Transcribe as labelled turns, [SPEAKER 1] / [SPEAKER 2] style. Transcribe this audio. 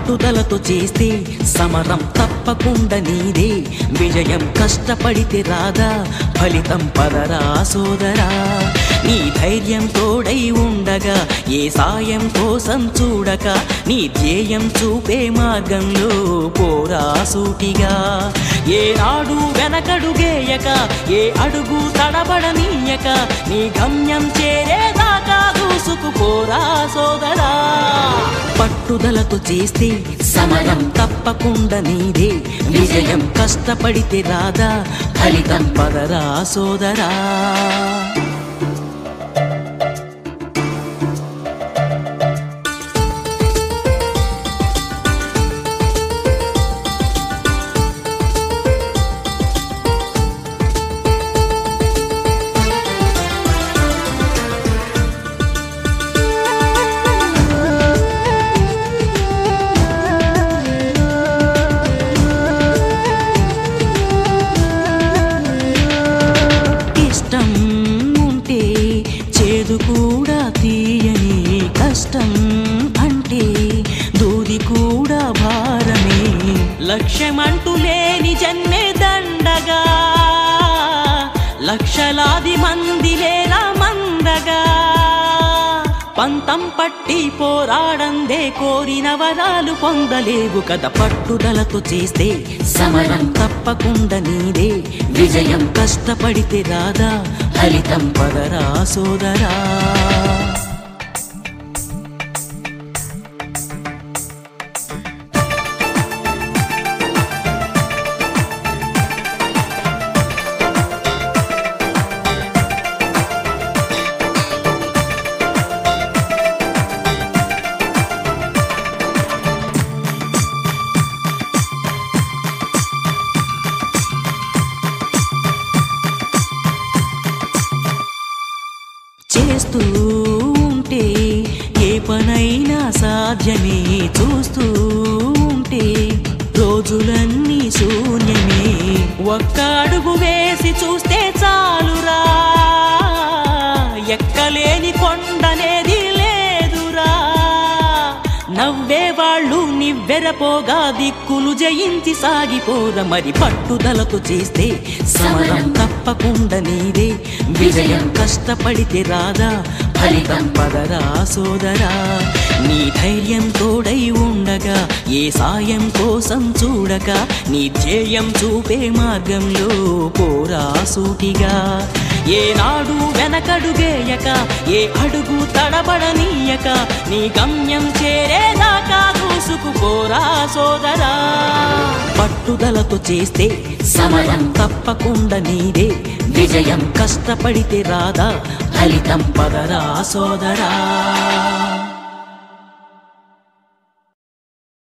[SPEAKER 1] పట్టుదలతో చేస్తే సమరం తప్పకుండా నీదే విజయం కష్టపడితే రాదా ఫలితం పదరా సోదరా నీ ధైర్యం తోడై ఉండగా ఏ సాయం కోసం చూడక నీ ధ్యేయం చూపే మార్గంలో పోరా సూటిగా ఏనాడు వెనకడుగేయక ఏ అడుగు తడబడనీయక నీ గమ్యం చేరేదాకా దూసుకుపోరా సోదరా పట్టుదలతో చేస్తే సమరం తప్పకుండా నీదే విజయం కష్టపడితే రాదా ఫలితం పదరా సోదరా కూడా తీయని కష్టం అంటే దూది కూడా భారమే లక్ష్యమంటూ లేని జన్మే దండగా లక్షలాది మంది లేరా మందగా పంతం పట్టి పోరాడందే కోరిన వరాలు పొందలేవు కదా పట్టుదలతో చేస్తే సమరం తప్పకుండా నీదే విజయం కష్టపడితే రాదా ఫలితం పదరా సోదరా చేస్తూ ఉంటే ఏ పనైనా సాధ్యమే చూస్తూ ఉంటే రోజులన్నీ శూన్యమే ఒక్క అడుగు వేసి చూస్తే చాలురా ఎక్కలేని కొండనేది లేదురా నవ్వేవాళ్ళు నివ్వెరపోగా దిక్కులు జయించి సాగిపోర మరి పట్టుదలతో చేస్తే సమరం తప్పకుండా నీదే విజయం కష్టపడితే రాదా ఫలితం పదరా సోదరా నీ ధైర్యం తోడై ఉండగా ఏ సాయం కోసం చూడక నీ ధ్యేయం చూపే మార్గంలో పోరా సూటిగా ఏనాడు వెనకడుగేయక ఏ అడుగు తడబడనీయక నీ గమ్యం చేరేదాకా దూసుకుపోరా సోదరా పట్టుదలతో చేస్తే సమరం తప్పకుండా నీదే విజయం కష్టపడితే రాదా ఫలితం పదరా సోదరా